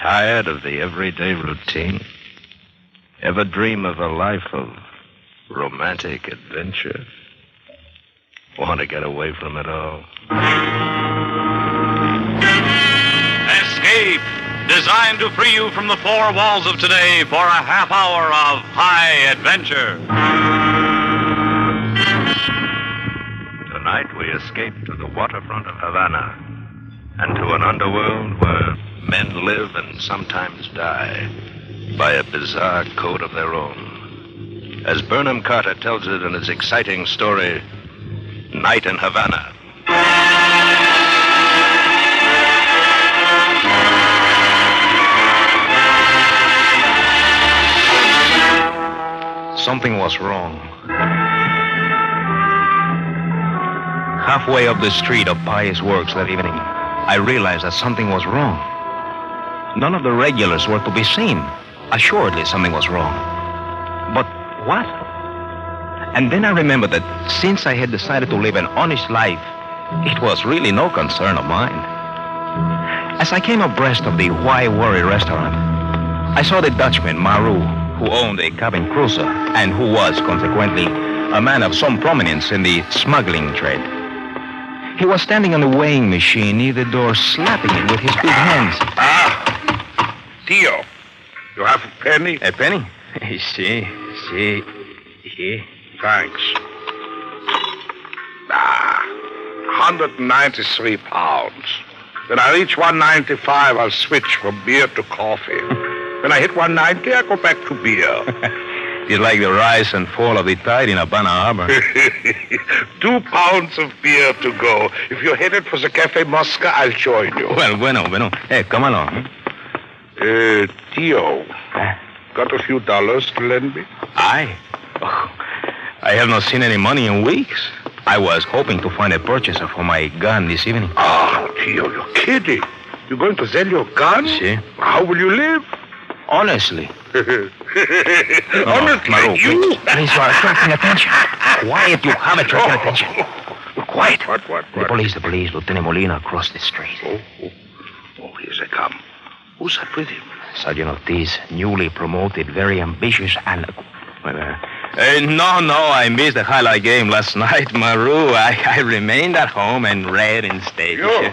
Tired of the everyday routine? Ever dream of a life of romantic adventure? Want to get away from it all? Escape! Designed to free you from the four walls of today for a half hour of high adventure. Tonight we escape to the waterfront of Havana and to an underworld where men live and sometimes die by a bizarre code of their own. As Burnham Carter tells it in his exciting story, Night in Havana. Something was wrong. Halfway up the street of Pious Works that evening, I realized that something was wrong. None of the regulars were to be seen. Assuredly, something was wrong. But what? And then I remembered that since I had decided to live an honest life, it was really no concern of mine. As I came abreast of the Why Worry restaurant, I saw the Dutchman, Maru, who owned a cabin cruiser and who was, consequently, a man of some prominence in the smuggling trade. He was standing on the weighing machine near the door, slapping it with his big hands. Tio, you have a penny? A penny? See. Thanks. 193 pounds. When I reach 195, I'll switch from beer to coffee. When I hit 190, I go back to beer. It's like the rise and fall of the tide in Havana Harbor. 2 pounds of beer to go. If you're headed for the Cafe Mosca, I'll join you. Well, bueno. Hey, come along. Tio, got a few dollars to lend me? I have not seen any money in weeks. I was hoping to find a purchaser for my gun this evening. Oh, Tio, you're kidding. You're going to sell your gun? Si. How will you live? Honestly. Honestly, Maru, you... please, you are attracting attention. Quiet, you have attracted attention. Quiet. What? The police, Lieutenant Molina across the street. Oh, here they come. Who's that with him? Sergeant Ortiz, newly promoted, very ambitious, and... No, I missed the highlight game last night, Maru. I remained at home and read instead. You,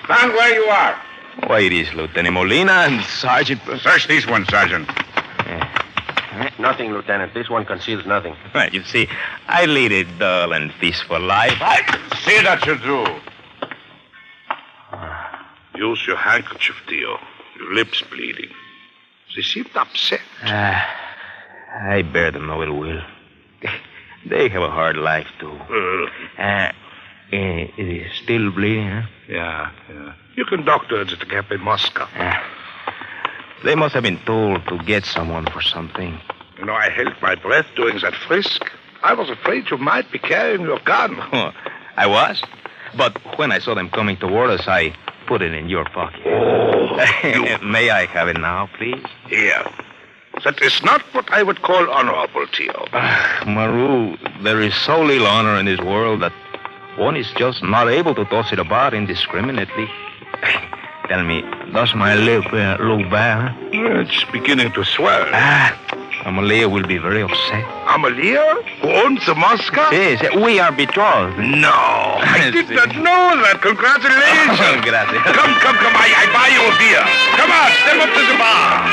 stand where you are. Why, it is Lieutenant Molina and Sergeant... Search these ones, Sergeant. Nothing, Lieutenant. This one conceals nothing. Well, you see, I lead a dull and peaceful life. I see that you do. Use your handkerchief, Tio. Your lips bleeding. They seemed upset. I bear them no ill will. They have a hard life, too. It is still bleeding, huh? Yeah. You can doctor it at the Cafe Mosca. They must have been told to get someone for something. You know, I held my breath during that frisk. I was afraid you might be carrying your gun. I was? But when I saw them coming toward us, I put it in your pocket. May I have it now, please? Here. That is not what I would call honorable, Tio. Maru, there is so little honor in this world that one is just not able to toss it about indiscriminately. Tell me, does my lip look bad? Huh? It's beginning to swell. Amalia will be very upset. Amalia? Who owns the Mosca? Yes, we are betrothed. No, I did not know that. Congratulations. Gracias. Come. I buy you a beer. Come on, step up to the bar.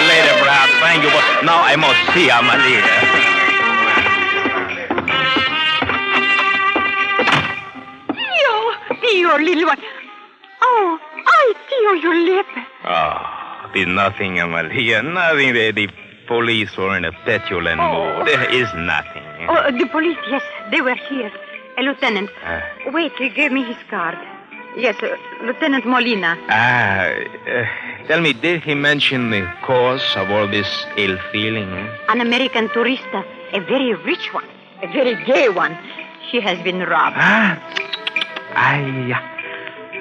Later, perhaps. Thank you, but now I must see Amalia. Tio, little one. Oh, I feel your lip. Oh, there's nothing, Amalia. Nothing. The police were in a petulant mood. There is nothing. Oh, the police, yes, they were here. Lieutenant, wait, he gave me his card. Yes, Lieutenant Molina. Tell me, did he mention the cause of all this ill feeling? An American tourista, a very rich one, a very gay one. She has been robbed.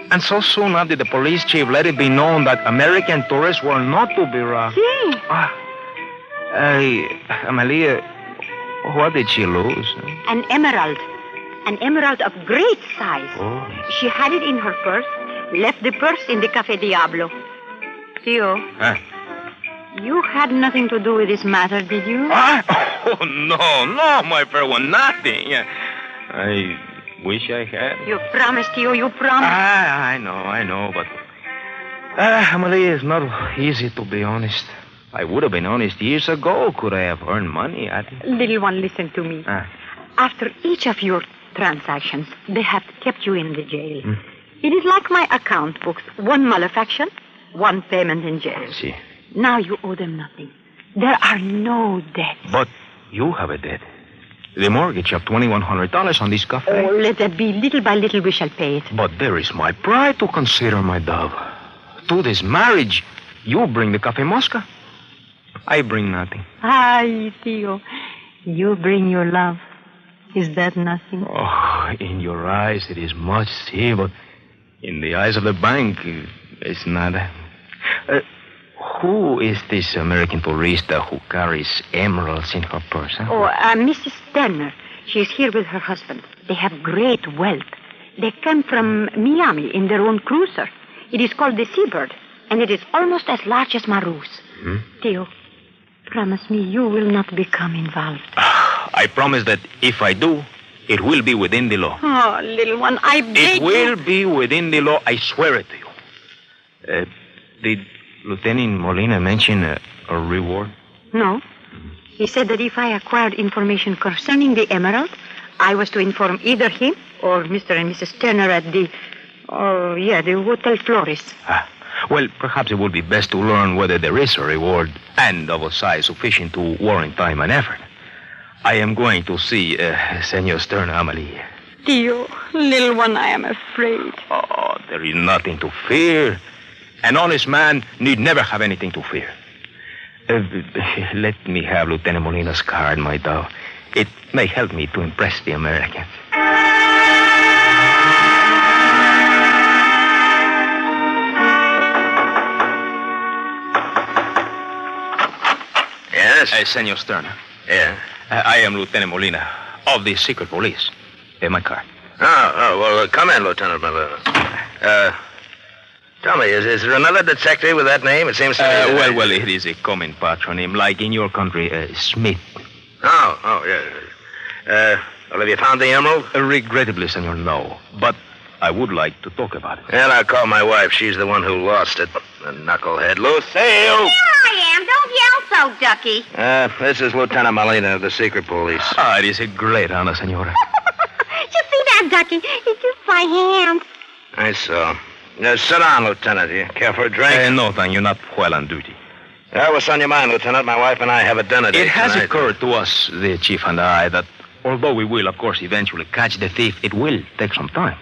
And so soon after the police chief let it be known that American tourists were not to be robbed. Si. Amalia, what did she lose? An emerald of great size. Oh. She had it in her purse, left the purse in the Cafe Diablo. Theo. Huh? You had nothing to do with this matter, did you? Oh, no, my fair one, nothing. I wish I had. You promised, Theo, you promised. I know, but... Amalia, it's not easy to be honest. I would have been honest years ago. Could I have earned money at it? Little one, listen to me. After each of your transactions, they have kept you in the jail. It is like my account books. One malefaction, one payment in jail. See. Now you owe them nothing. There are no debts. But you have a debt. The mortgage of $2,100 on this cafe. Oh, let that be. Little by little we shall pay it. But there is my pride to consider, my dove. To this marriage, you bring the Cafe Mosca. I bring nothing. Ay, Theo, you bring your love. Is that nothing? Oh, in your eyes it is much, see, but in the eyes of the bank, it's not. Who is this American tourista who carries emeralds in her purse? Huh? Oh, Mrs. Turner. She's here with her husband. They have great wealth. They came from Miami in their own cruiser. It is called the Seabird, and it is almost as large as Maru's. Theo, promise me you will not become involved. I promise that if I do, it will be within the law. Oh, little one, I beg It will be within the law. I swear it to you. Did Lieutenant Molina mention a reward? No. He said that if I acquired information concerning the emerald, I was to inform either him or Mr. and Mrs. Turner at the Hotel Flores. Well, perhaps it would be best to learn whether there is a reward and of a size sufficient to warrant time and effort. I am going to see Senor Stern, Amalie. Theo, little one, I am afraid. Oh, there is nothing to fear. An honest man need never have anything to fear. Let me have Lieutenant Molina's card, my dove. It may help me to impress the Americans. Yes? Senor Stern. Yeah? I am Lieutenant Molina of the secret police. My card. Well, come in, Lieutenant Molina. Tell me, is there another detective with that name? It seems to me... Well, it is a common patronym, like in your country, Smith. Yeah. Well, have you found the emerald? Regrettably, senor, no. But I would like to talk about it. Well, I'll call my wife. She's the one who lost it. The knucklehead. Lucille! Here I am. Don't yell so, Ducky. This is Lieutenant Molina of the secret police. It is a great honor, senora. Did you see that, Ducky? He kissed my hand. I saw. Sit down, Lieutenant. You care for a drink? No, thank you. Not while on duty. What's on your mind, Lieutenant? My wife and I have a dinner date It has tonight. occurred to us, the chief and I, that although we will, of course, eventually catch the thief, it will take some time.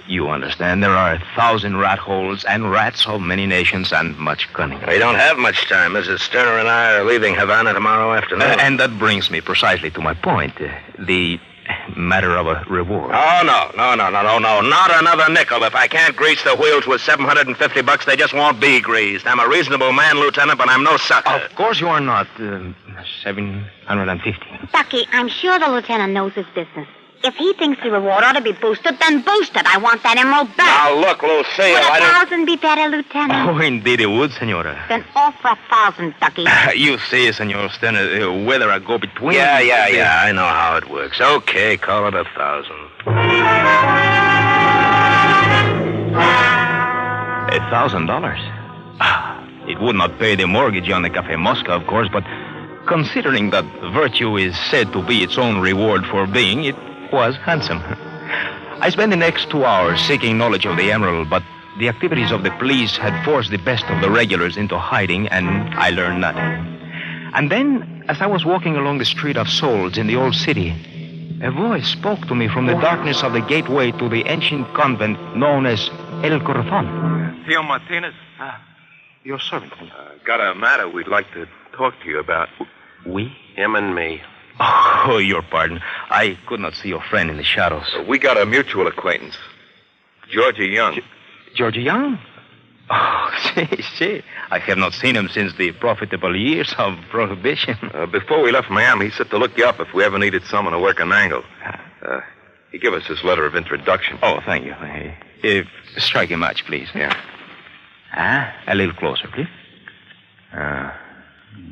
You understand, there are 1,000 rat holes and rats of many nations and much cunning. We don't have much time. Mrs. Sterner and I are leaving Havana tomorrow afternoon. And that brings me precisely to my point, the matter of a reward. Oh, no. Not another nickel. If I can't grease the wheels with $750, they just won't be greased. I'm a reasonable man, Lieutenant, but I'm no sucker. Of course you are not. 750. Ducky, I'm sure the lieutenant knows his business. If he thinks the reward ought to be boosted, then boost it. I want that emerald back. Now, look, Lucille, Would I don't... 1,000 be better, Lieutenant? Oh, indeed it would, senora. Then offer 1,000, Ducky. You see, senor Stenner, whether I go between... Yeah, I know how it works. Okay, call it 1,000. 1,000 dollars. It would not pay the mortgage on the Cafe Mosca, of course, but considering that virtue is said to be its own reward for being, it was handsome. I spent the next 2 hours seeking knowledge of the emerald, but the activities of the police had forced the best of the regulars into hiding, and I learned nothing. And then, as I was walking along the street of souls in the old city, a voice spoke to me from the darkness of the gateway to the ancient convent known as El Corazon. Theo Martinez. Your servant. Got a matter we'd like to talk to you about. We? Him and me. Oh, your pardon. I could not see your friend in the shadows. We got a mutual acquaintance. Georgia Young. Georgia Young? Oh, see. I have not seen him since the profitable years of Prohibition. Before we left Miami, he said to look you up if we ever needed someone to work an angle. He gave us his letter of introduction. Oh, thank you. Strike a match, please. Yeah. A little closer, please.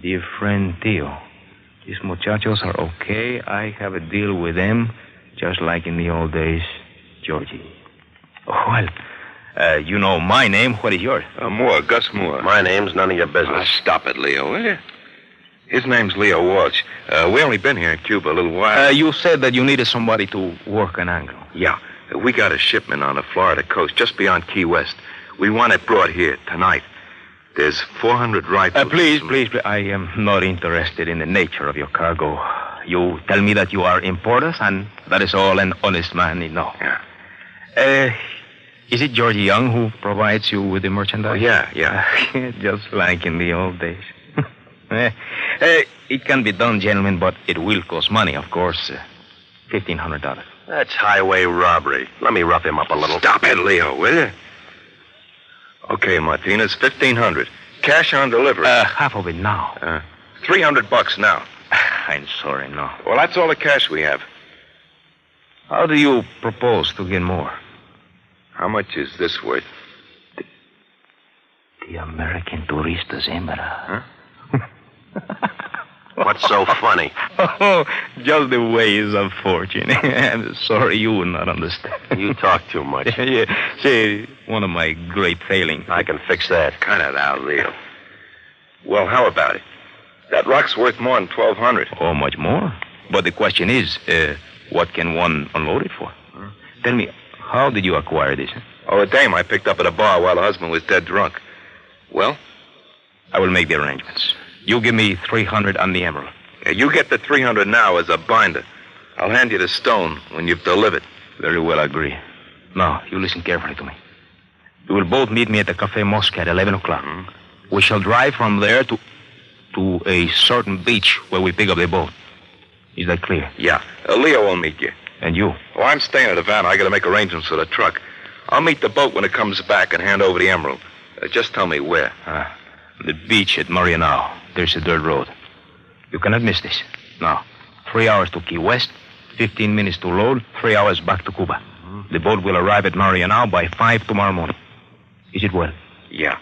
Dear friend Tio, these muchachos are okay. I have a deal with them, just like in the old days. Georgie. Well, you know my name. What is yours? Moore, Gus Moore. My name's none of your business. Stop it, Leo, will you? His name's Leo Walsh. We only been here in Cuba a little while. You said that you needed somebody to work an angle. Yeah. We got a shipment on the Florida coast, just beyond Key West. We want it brought here tonight. There's 400 rifles. Please. I am not interested in the nature of your cargo. You tell me that you are importers, and that is all an honest man need know. Yeah. Is it Georgie Young who provides you with the merchandise? Yeah. Just like in the old days. It can be done, gentlemen, but it will cost money, of course. $1,500. That's highway robbery. Let me rough him up a little. Stop it, Leo, will you? Okay, Martinez, $1,500. Cash on delivery. Half of it now. $300 now. I'm sorry, no. Well, that's all the cash we have. How do you propose to get more? How much is this worth? The American Turistas Hembra. What's so funny? Oh, just the ways of fortune. I'm sorry you would not understand. You talk too much. Yeah. See, one of my great failings. I can fix that. Cut it out, Leo. Well, how about it? That rock's worth more than $1,200. Oh, much more? But the question is, what can one unload it for? Tell me, how did you acquire this? Oh, a dame I picked up at a bar while the husband was dead drunk. Well? I will make the arrangements. You give me $300 on the emerald. Yeah, you get the $300 now as a binder. I'll hand you the stone when you've delivered. Very well, I agree. Now, you listen carefully to me. You will both meet me at the Café Mosca at 11 o'clock. We shall drive from there to a certain beach where we pick up the boat. Is that clear? Yeah. Leo will meet you. And you? Oh, I'm staying at Havana. I got to make arrangements for the truck. I'll meet the boat when it comes back and hand over the emerald. Just tell me where. The beach at Marianao. There's a dirt road. You cannot miss this. Now, 3 hours to Key West, 15 minutes to load, 3 hours back to Cuba. The boat will arrive at Marianao by 5 tomorrow morning. Is it well? Yeah.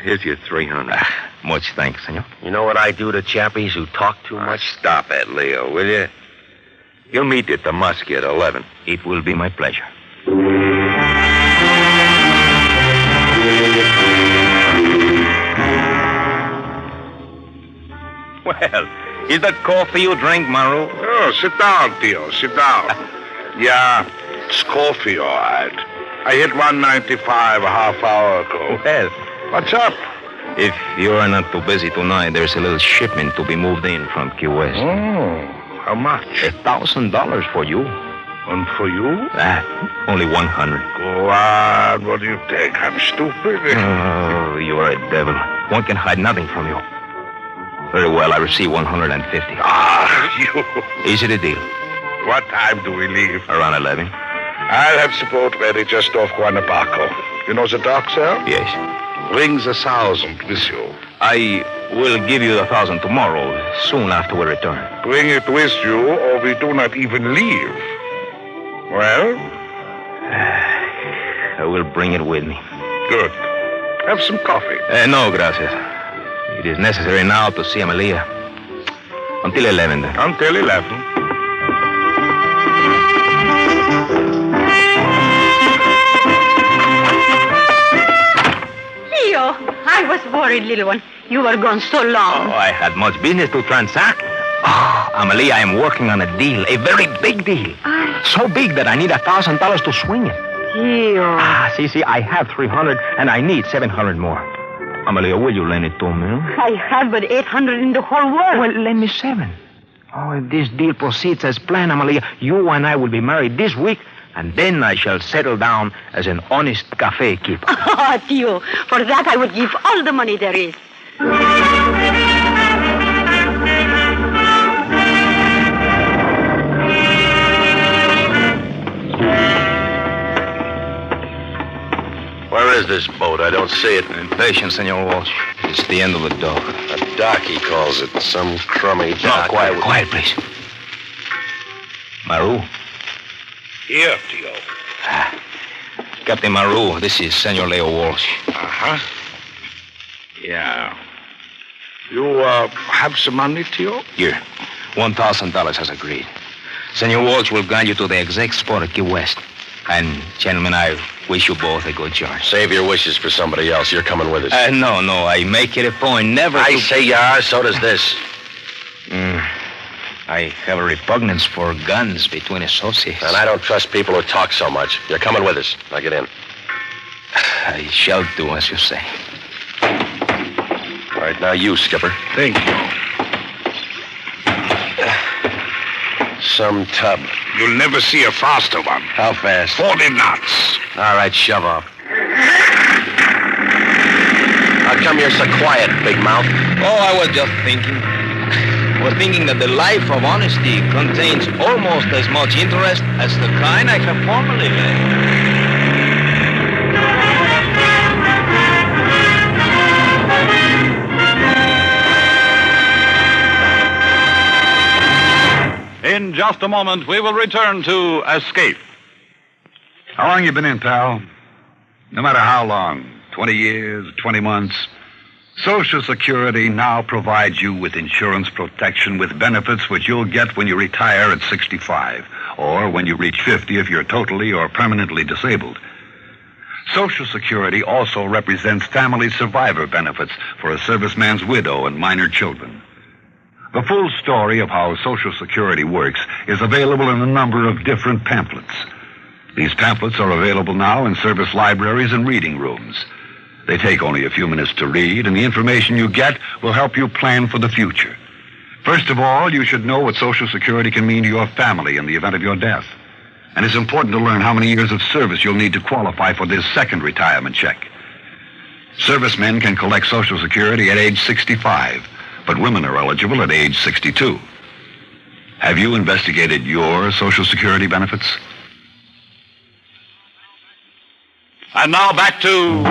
Here's your $300. Much thanks, senor. You know what I do to chappies who talk too much? Stop it, Leo, will you? You'll meet you at the Muskie at 11. It will be my pleasure. Well, is that coffee you drink, Maru? Oh, sit down, Tio. Sit down. Yeah, it's coffee, all right. I hit 195 a half hour ago. Well, What's up? if you are not too busy tonight, there's a little shipment to be moved in from Key West. Oh, how much? $1,000 for you. And for you? Only 100. Go on. What do you think? I'm stupid? Oh, you are a devil. One can hide nothing from you. Very well, I receive 150. You. Is it a deal? What time do we leave? Around 11? I'll have the boat ready just off Guanabaco. You know the dock, sir? Yes. Brings 1,000 with you. I will give you the 1,000 tomorrow, soon after we return. Bring it with you, or we do not even leave. Well? I will bring it with me. Good. Have some coffee. No, gracias. It is necessary now to see Amelia. Until 11, then. Until 11. Leo, I was worried, little one. You were gone so long. Oh, I had much business to transact. Oh, Amelia, I am working on a deal, a very big deal. So big that I need $1,000 to swing it. Leo. See, I have 300 and I need 700 more. Amelia, will you lend it to me? I have but 800 in the whole world. Well, lend me 7. Oh, if this deal proceeds as planned, Amelia, you and I will be married this week, and then I shall settle down as an honest cafe keeper. Oh, Tio, for that I would give all the money there is. Where is this boat? I don't see it. Impatient, Senor Walsh. It's the end of the dock. A dock, he calls it. Some crummy dock. Quiet, please. Maru. Here, Tio. Captain Maru, this is Senor Leo Walsh. Uh-huh. Yeah. You, have some money, Tio? Here. $1,000 as agreed. Senor Walsh will guide you to the exact spot at Key West. And, gentlemen, I wish you both a good journey. Save your wishes for somebody else. You're coming with us. No. I make it a point never I to... say you are, so does this. I have a repugnance for guns between associates. And I don't trust people who talk so much. You're coming with us. Now get in. I shall do as you say. All right, now you, Skipper. Thank you. Some tub. You'll never see a faster one. How fast? 40 knots. All right, shove off. How come you're so quiet, big mouth? Oh, I was just thinking. I was thinking that the life of honesty contains almost as much interest as the kind I have formerly led. In just a moment, we will return to Escape. How long you been in, pal? No matter how long, 20 years, 20 months, Social Security now provides you with insurance protection with benefits which you'll get when you retire at 65, or when you reach 50 if you're totally or permanently disabled. Social Security also represents family survivor benefits for a serviceman's widow and minor children. The full story of how Social Security works is available in a number of different pamphlets. These pamphlets are available now in service libraries and reading rooms. They take only a few minutes to read, and the information you get will help you plan for the future. First of all, you should know what Social Security can mean to your family in the event of your death. And it's important to learn how many years of service you'll need to qualify for this second retirement check. Servicemen can collect Social Security at age 65, but women are eligible at age 62. Have you investigated your Social Security benefits? And now back to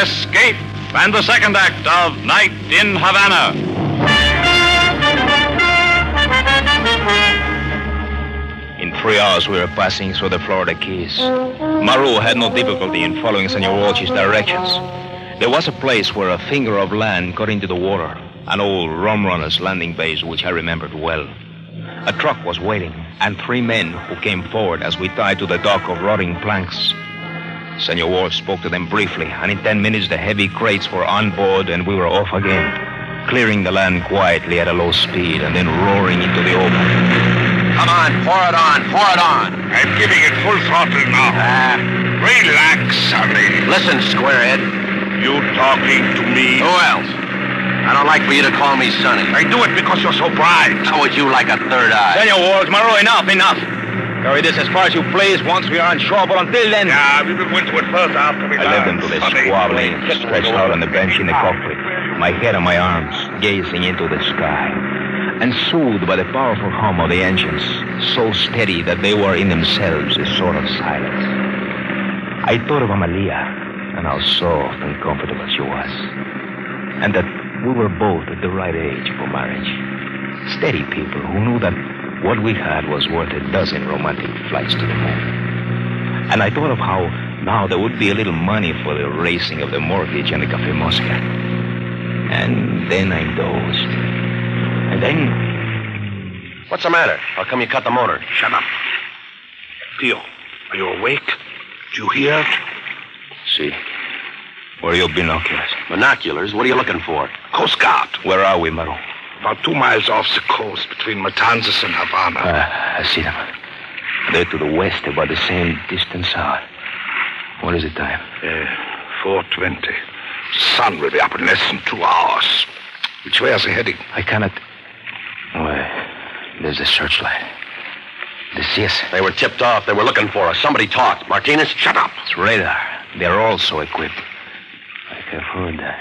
Escape and the second act of Night in Havana. In 3 hours, we were passing through the Florida Keys. Maru had no difficulty in following Senor Walsh's directions. There was a place where a finger of land got into the water, an old rum runner's landing base which I remembered well. A truck was waiting, and 3 men who came forward as we tied to the dock of rotting planks. Senor Walsh spoke to them briefly, and in 10 minutes the heavy crates were on board and we were off again, clearing the land quietly at a low speed and then roaring into the open. Come on, pour it on. I'm giving it full throttle now. Relax, Sonny. Listen, squarehead. You talking to me? Who else? I don't like for you to call me Sonny. I do it because you're so bright. How would you like a third eye? Senor Walsh, Maru, enough. Carry this as far as you please once we are on shore, but until then... Yeah, we will go into it first after we I led them to the squabbling, stretched out on the bench in the cockpit, my head on my arms, gazing into the sky, and soothed by the powerful hum of the engines, so steady that they were in themselves a sort of silence. I thought of Amalia, and how soft and comfortable she was, and that we were both at the right age for marriage. Steady people who knew that what we had was worth a dozen romantic flights to the moon. And I thought of how now there would be a little money for the raising of the mortgage and the Café Mosca. And then I dozed. And then... What's the matter? How come you cut the motor? Shut up. Theo, are you awake? Do you hear it? See. Where are your binoculars? Binoculars? What are you looking for? Coast Guard. Where are we, Maru? About 2 miles off the coast between Matanzas and Havana. I see them. They're to the west, about the same distance out. What is the time? 4:20. Sun will be up in less than 2 hours. Which way is it heading? I cannot... Well, there's a searchlight. They see us. They were tipped off. They were looking for us. Somebody talked. Martinez, shut up. It's radar. They're also equipped. I have heard that.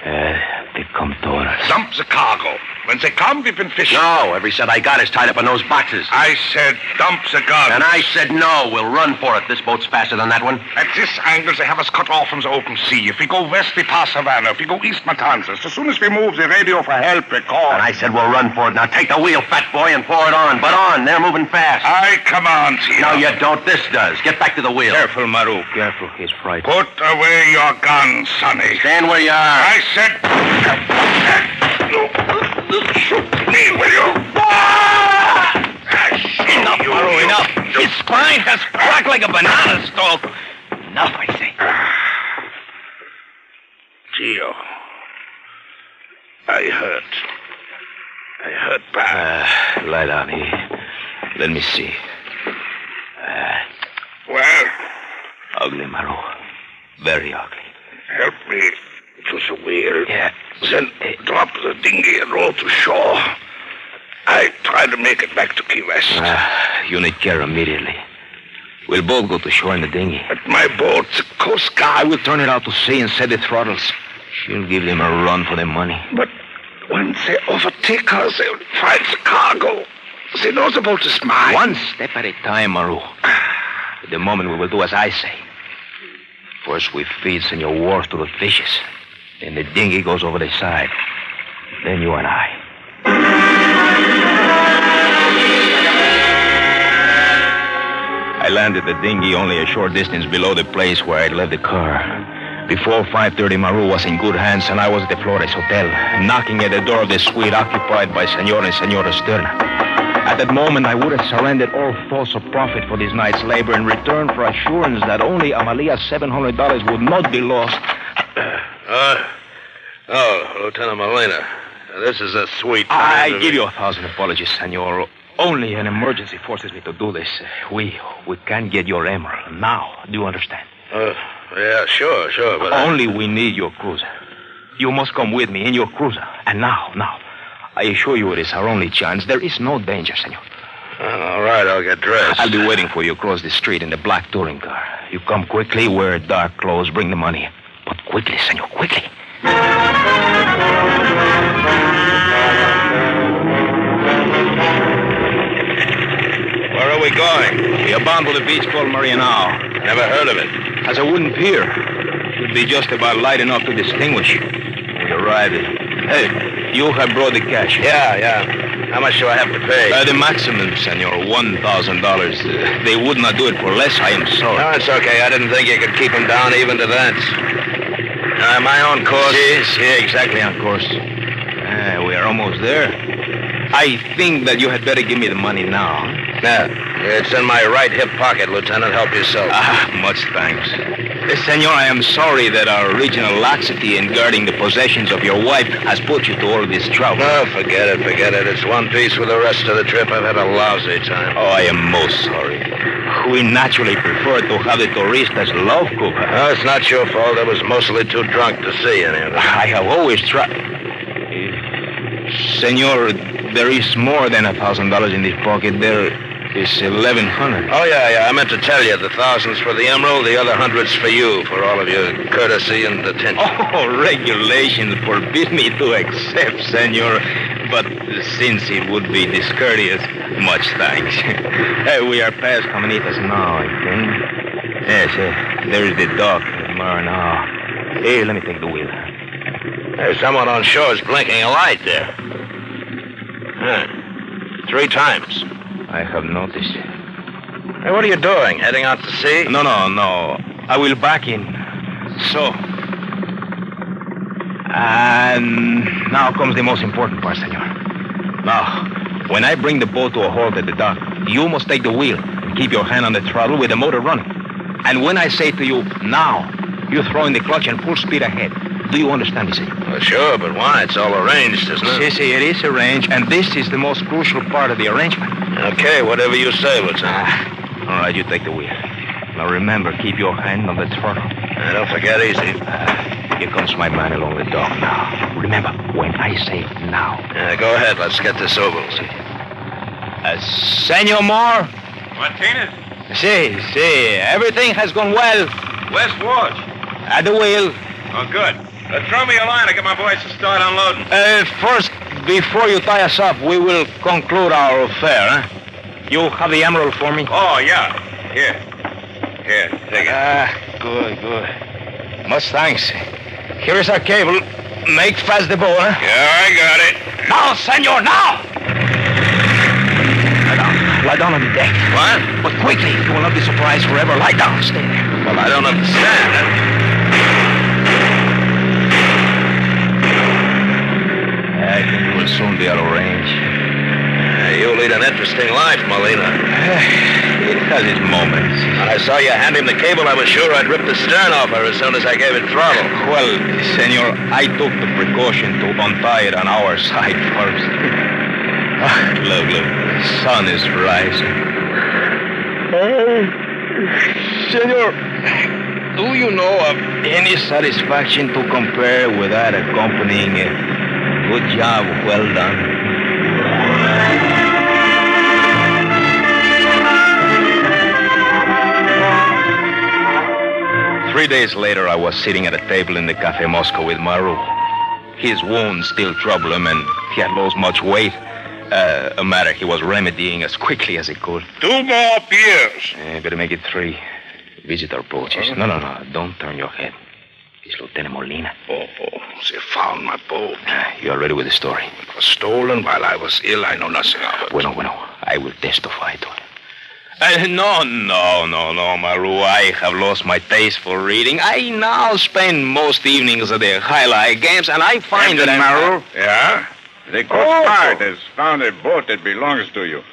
They come toward us. Dump the cargo. When they come, we've been fishing. No, every cent I got is tied up in those boxes. I said dump the gun. And I said no. We'll run for it. This boat's faster than that one. At this angle, they have us cut off from the open sea. If we go west, we pass Havana. If we go east, Matanzas. As soon as we move, the radio for help, we call. And I said we'll run for it. Now take the wheel, fat boy, and pour it on. But on. They're moving fast. I command you. No, you don't. This does. Get back to the wheel. Careful, Maru. Careful. He's frightened. Put away your gun, Sonny. Stand where you are. I said... Shoot me, will you? Enough, Maru, enough. His spine has cracked like a banana stalk. Enough, I say. Gio. I hurt bad. Lie down here. Let me see. Well, Ugly, Maru. Very ugly. help me to the wheel. Yeah. Then drop the dinghy and roll to shore. I try to make it back to Key West. You need care immediately. We'll both go to shore in the dinghy. But my boat, the Coast I Guard. will turn it out to sea and set the throttles. She'll give them a run for their money. But when they overtake us, they'll find the cargo. They know the boat is mine. One step at a time, Maru. At the moment, we will do as I say. First, we feed Senor Wharf to the fishes. Then the dinghy goes over the side. Then you and I. I landed the dinghy only a short distance below the place where I'd left the car. Before 5:30, Maru was in good hands, and I was at the Flores Hotel, knocking at the door of the suite occupied by Senor and Senora Sterna. At that moment, I would have surrendered all thoughts of profit for this night's labor in return for assurance that only Amalia's $700 would not be lost. Lieutenant Molina, this is a sweet I time. give you 1,000 apologies, Senor. Only an emergency forces me to do this. We can't get your emerald now. Do you understand? Yeah, sure, but... Only we need your cruiser. You must come with me in your cruiser. And now, I assure you it is our only chance. There is no danger, senor. All right, I'll get dressed. I'll be waiting for you across the street in the black touring car. You come quickly, wear dark clothes, bring the money. But quickly, senor, quickly. Where are we going? We are bound for the beach called Marianao. Never heard of it. Has a wooden pier. Should be just about light enough to distinguish. We arrived. Hey, you have brought the cash. Yeah. How much do I have to pay? The maximum, senor, $1,000. They would not do it for less, I am sorry. No, it's okay. I didn't think you could keep him down even to that. Am I on course? Yes, exactly on course. We are almost there. I think that you had better give me the money now. Yeah, it's in my right hip pocket, Lieutenant. Help yourself. Much thanks. Senor, I am sorry that our original laxity in guarding the possessions of your wife has put you to all this trouble. No, forget it. It's one piece with the rest of the trip. I've had a lousy time. Oh, I am most sorry. We naturally prefer to have the touristas love Cuba. No, it's not your fault. I was mostly too drunk to see any of it. I have always tried. Senor, there is more than $1,000 in this pocket. There is 1,100. Oh, yeah. I meant to tell you. The 1,000's for the emerald, the other 100's for you, for all of your courtesy and attention. Oh, regulations forbid me to accept, senor. But since it would be discourteous, much thanks. We are past Comenitas now, I think. Yes, there is the dock at Maranao. Here, let me take the wheel. There's someone on shore is blinking a light there. 3 times. I have noticed. Hey, what are you doing? Heading out to sea? No. I will back in. So. And now comes the most important part, senor. Now, when I bring the boat to a halt at the dock, you must take the wheel and keep your hand on the throttle with the motor running. And when I say to you, now, you throw in the clutch and full speed ahead. Do you understand me, senor? Well, sure, but why? It's all arranged, isn't it? See, it is arranged, and this is the most crucial part of the arrangement. Okay, whatever you say, Lieutenant. All right, you take the wheel. Now remember, keep your hand on the throttle. Don't forget easy. Here comes my man along the dock now. Remember, when I say now. Go ahead, let's get this over with. Senor Moore? Martinez, See, everything has gone well. West Watch. At the wheel. Oh, good. Throw me a line. I get my boys to start unloading. First, before you tie us up, we will conclude our affair, huh? You have the emerald for me? Oh, yeah. Here, take it. Good. Much thanks. Here is our cable. Make fast the boat, huh? Yeah, I got it. Now, senor, now! Lie down on the deck. What? But quickly, you will not be surprised forever. Lie down, stay there. Well, I don't understand. I think you will soon be out of range. You lead an interesting life, Molina. It has its moments. When I saw you hand him the cable, I was sure I'd rip the stern off her as soon as I gave it throttle. Well, senor, I took the precaution to untie it on our side first. Look, the sun is rising. Senor, do you know of any satisfaction to compare with that accompanying a good job well done? 3 days later, I was sitting at a table in the Café Moscow with Maru. His wounds still troubled him, and he had lost much weight. A matter he was remedying as quickly as he could. 2 more beers. Better make it 3. Visitor approaches. No, don't turn your head. It's Lieutenant Molina. Oh, they found my boat. You are ready with the story? It was stolen while I was ill. I know nothing of it. Bueno. I will testify to it. No, Maru. I have lost my taste for reading. I now spend most evenings at the highlight games, and I find that Maru? Yeah? The Coast Guard has found a boat that belongs to you.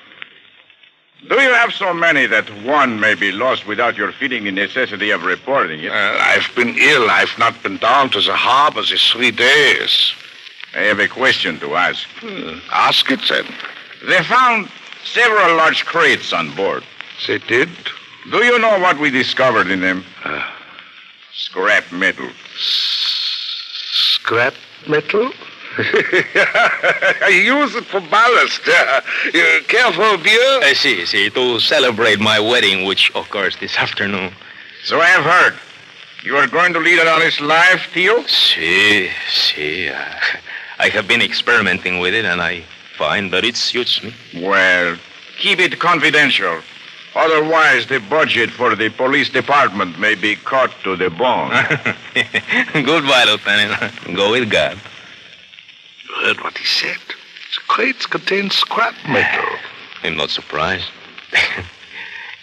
Do you have so many that one may be lost without your feeling the necessity of reporting it? I've been ill. I've not been down to the harbor these 3 days. I have a question to ask. Ask it, then. They found several large crates on board. They did? Do you know what we discovered in them? Scrap metal. Scrap metal? I use it for ballast. You care for a beer? I see. To celebrate my wedding, which occurs this afternoon. So I have heard. You are going to lead an honest life, Tio? See. I have been experimenting with it, and I find that it suits me. Well, keep it confidential. Otherwise, the budget for the police department may be cut to the bone. Goodbye, Lieutenant. Go with God. You heard what he said. The crates contain scrap metal. I'm not surprised.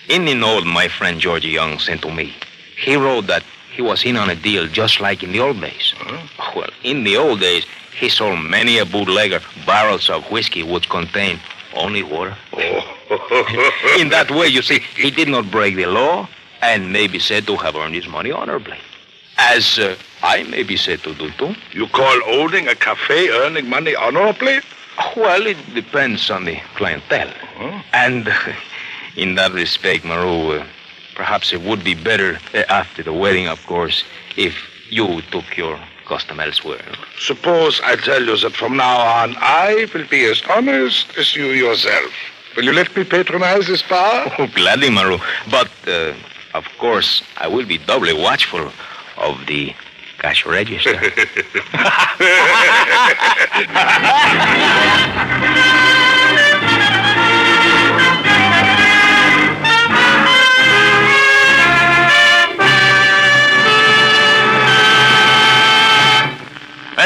In the note my friend Georgie Young sent to me, he wrote that he was in on a deal just like in the old days. Well, in the old days, he sold many a bootlegger barrels of whiskey which contained only water. In that way, you see, he did not break the law and may be said to have earned his money honorably. As I may be said to do too. You call owning a cafe earning money honorably? Well, it depends on the clientele. And in that respect, Maru, perhaps it would be better after the wedding, of course, if you took your custom elsewhere. Suppose I tell you that from now on, I will be as honest as you yourself. Will you let me patronize this bar? Oh, gladly, Maru. But, of course, I will be doubly watchful of the cash register.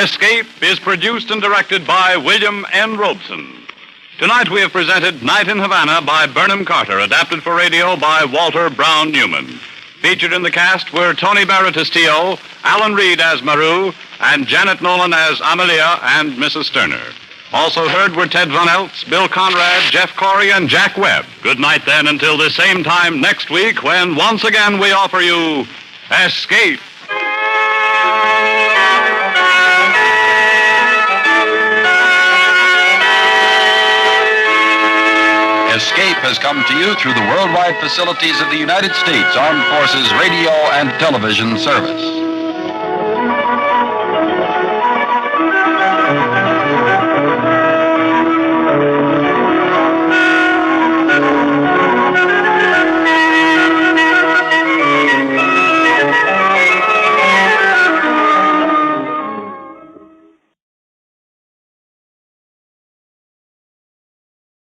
Escape is produced and directed by William N. Robeson. Tonight we have presented Night in Havana by Burnham Carter, adapted for radio by Walter Brown Newman. Featured in the cast were Tony Barrett as Tio, Alan Reed as Maru, and Janet Nolan as Amelia and Mrs. Sterner. Also heard were Ted Von Eltz, Bill Conrad, Jeff Corey, and Jack Webb. Good night then until the same time next week when once again we offer you Escape. Escape has come to you through the worldwide facilities of the United States Armed Forces Radio and Television Service.